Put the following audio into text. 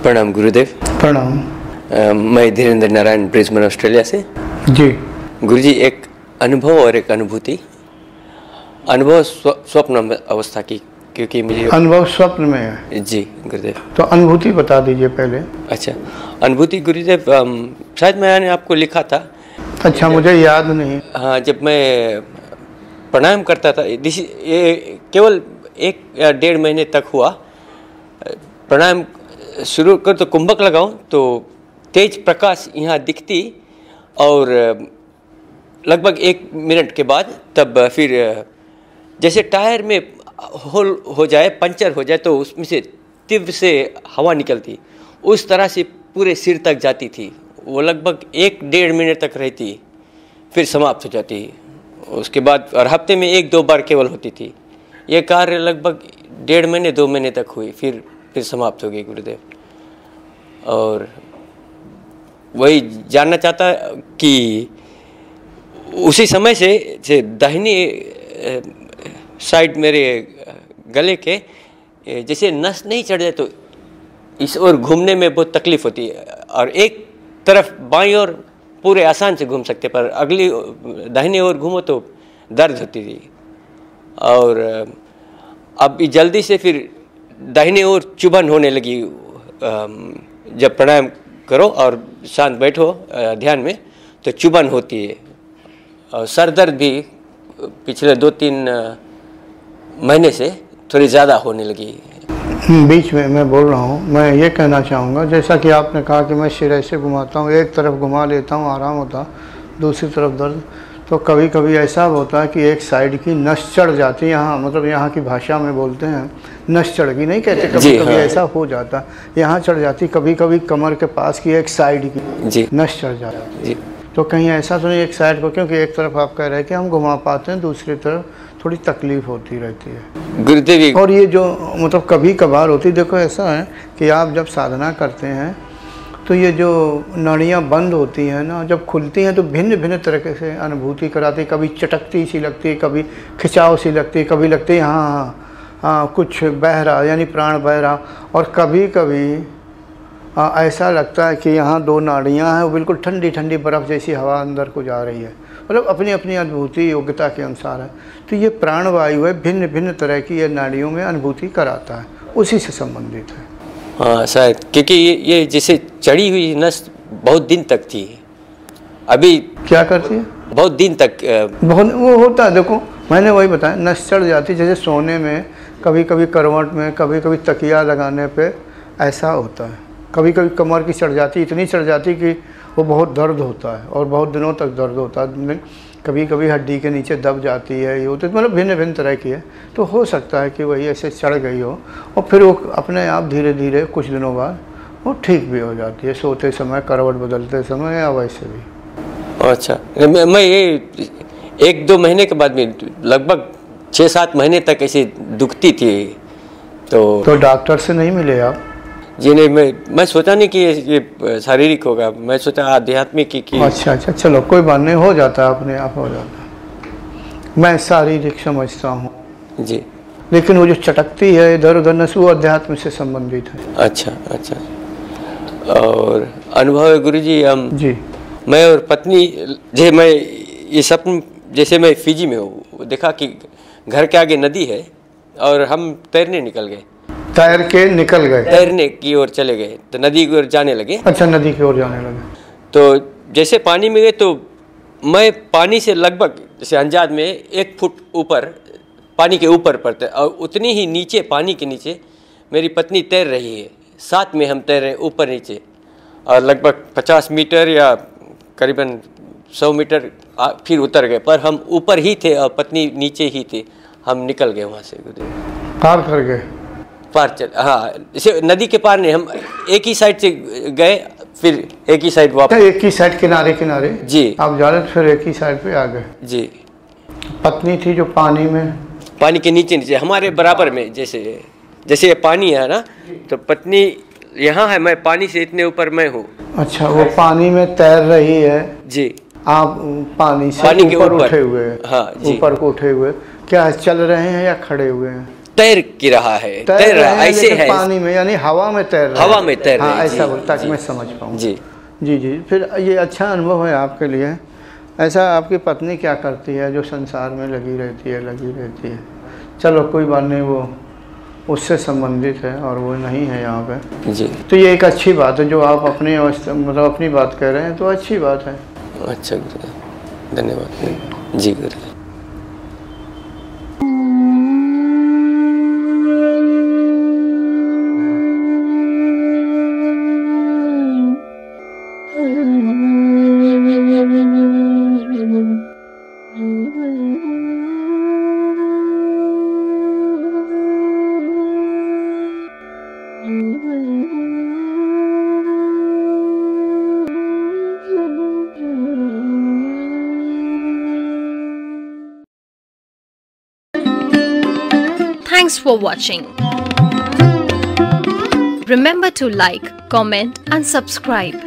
प्रणाम गुरुदेव। प्रणाम। मैं धीरेन्द्र नारायण ब्रिस्बेन ऑस्ट्रेलिया से। जी गुरुजी, एक अनुभव और एक अनुभूति। अनुभव स्वप्न अवस्था की, क्योंकि मुझे अनुभव स्वप्न में है। जी गुरुदेव। तो अनुभूति बता दीजिए पहले। अच्छा, अनुभूति गुरुदेव, शायद मैंने आपको लिखा था। अच्छा, मुझे याद नहीं। हाँ, जब मैं प्राणायाम करता था, ये केवल 1-1.5 महीने तक हुआ। प्राणायाम शुरू कर तो कुंभक लगाऊं तो तेज प्रकाश यहाँ दिखती, और लगभग 1 मिनट के बाद तब फिर जैसे टायर में होल हो जाए, पंचर हो जाए, तो उसमें से तीव्र से हवा निकलती, उस तरह से पूरे सिर तक जाती थी। वो लगभग 1-1.5 मिनट तक रहती, फिर समाप्त हो जाती। उसके बाद और हफ्ते में 1-2 बार केवल होती थी। ये कार्य लगभग 1.5 महीने 2 महीने तक हुई, फिर समाप्त हो गई गुरुदेव। और वही जानना चाहता कि उसी समय से दाहिनी साइड मेरे गले के जैसे नस नहीं चढ़ जाए तो इस ओर घूमने में बहुत तकलीफ होती है, और एक तरफ बाईं ओर पूरे आसान से घूम सकते, पर अगली दाहिनी ओर घूमो तो दर्द होती थी। और अब जल्दी से फिर दाहिनी ओर चुभन होने लगी। जब प्राणायाम करो और शांत बैठो ध्यान में तो चुभन होती है, और सर दर्द भी पिछले 2-3 महीने से थोड़ी ज़्यादा होने लगी। बीच में मैं बोल रहा हूँ, मैं ये कहना चाहूँगा, जैसा कि आपने कहा कि मैं सिर ऐसे घुमाता हूँ, एक तरफ घुमा लेता हूँ, आराम होता, दूसरी तरफ दर्द। तो कभी कभी ऐसा होता है कि एक साइड की नस चढ़ जाती है, यहाँ मतलब यहाँ की भाषा में बोलते हैं नस चढ़ गई, नहीं कहते, कभी कभी हाँ। ऐसा हो जाता, यहाँ चढ़ जाती, कभी कभी कमर के पास की एक साइड की नस चढ़ जाती। तो कहीं ऐसा तो नहीं एक साइड को, क्योंकि एक तरफ आप कह रहे हैं कि हम घुमा पाते हैं, दूसरी तरफ थोड़ी तकलीफ होती रहती है गुरुदेव। और ये जो मतलब कभी कभार होती, देखो ऐसा है कि आप जब साधना करते हैं तो ये जो नाड़ियाँ बंद होती हैं ना, जब खुलती हैं तो भिन्न भिन्न तरीके से अनुभूति कराती। कभी चटकती सी लगती, कभी खिंचाव सी लगती, कभी लगती है हाँ कुछ बह रहा, यानी प्राण बह रहा, और कभी कभी ऐसा लगता है कि यहाँ 2 नाड़ियाँ हैं, वो बिल्कुल ठंडी ठंडी बर्फ़ जैसी हवा अंदर को जा रही है। मतलब अपनी अपनी अनुभूति योग्यता के अनुसार है। तो ये प्राणवायु है, भिन्न भिन्न तरह की ये नाड़ियों में अनुभूति कराता है, उसी से संबंधित है। हाँ शायद, क्योंकि ये जैसे चढ़ी हुई नस बहुत दिन तक थी, अभी क्या करती है बहुत दिन तक बहुत वो होता है। देखो मैंने वही बताया, नस चढ़ जाती, जैसे सोने में कभी कभी करवट में, कभी कभी तकिया लगाने पे ऐसा होता है। कभी कभी कमर की चढ़ जाती, इतनी चढ़ जाती कि वो बहुत दर्द होता है, और बहुत दिनों तक दर्द होता है। कभी कभी हड्डी के नीचे दब जाती है, ये होती है, मतलब भिन्न भिन्न तरह की है। तो हो सकता है कि वही ऐसे चढ़ गई हो, और फिर वो अपने आप धीरे धीरे कुछ दिनों बाद वो ठीक भी हो जाती है, सोते समय, करवट बदलते समय, या वैसे भी। अच्छा, मैं ये 1-2 महीने के बाद में लगभग 6-7 महीने तक ऐसी दुखती थी। तो डॉक्टर से नहीं मिले आप? जी नहीं, मैं सोचा नहीं कि ये शारीरिक होगा, मैं सोचा आध्यात्मिक की। अच्छा, चलो कोई बात नहीं, हो जाता है, अपने आप हो जाता है। मैं शारीरिक समझता हूँ जी, लेकिन वो जो चटकती है इधर उधर नस, वो अध्यात्म से संबंधित है। अच्छा। और अनुभव है गुरुजी, जी, मैं और पत्नी, जैसे मैं ये सपन, जैसे मैं फिजी में हूँ, देखा कि घर के आगे नदी है और हम तैरने निकल गए। तैर के निकल गए, तैरने की ओर चले गए, तो नदी की ओर जाने लगे। अच्छा, नदी की ओर जाने लगे। तो जैसे पानी में गए तो मैं पानी से लगभग जैसे अंदाज में 1 फुट ऊपर, पानी के ऊपर पड़ते, और उतनी ही नीचे, पानी के नीचे मेरी पत्नी तैर रही है, साथ में हम तैर रहे ऊपर नीचे, और लगभग 50 मीटर या करीबन 100 मीटर फिर उतर गए, पर हम ऊपर ही थे और पत्नी नीचे ही थी। हम निकल गए वहाँ से, पार कर गए, पार चल, हाँ, जैसे नदी के पार नहीं, हम एक ही साइड से गए, फिर एक ही साइड वापस। एक ही साइड किनारे जी, आप जा रहे, फिर एक ही साइड पे आ गए। जी, पत्नी थी जो पानी के नीचे हमारे बराबर में, जैसे ये पानी है ना, तो पत्नी यहाँ है, मैं पानी से इतने ऊपर मैं हूँ। अच्छा, वो पानी में तैर रही है जी। आप पानी से पानी के ऊपर उठे हुए हैं? हाँ जी। ऊपर को उठे हुए, क्या चल रहे हैं या खड़े हुए हैं? तैर की रहा है, तैर रहा है, ऐसे है पानी में, यानी हवा में तैर रहे हैं। हवा में तैर रहे हैं। हाँ, ऐसा बोल ताकि मैं समझ पाऊँ। जी जी जी। फिर ये अच्छा अनुभव है आपके लिए। ऐसा आपकी पत्नी क्या करती है जो संसार में लगी रहती है? चलो कोई बात नहीं, वो उससे संबंधित है और वो नहीं है यहाँ पे। जी। तो ये एक अच्छी बात है जो आप अपनी अवस्था मतलब अपनी बात कह रहे हैं, तो अच्छी बात है। अच्छा गुरुदेव, धन्यवाद जी गुरुदेव। Thanks for watching. Remember to like, comment and subscribe.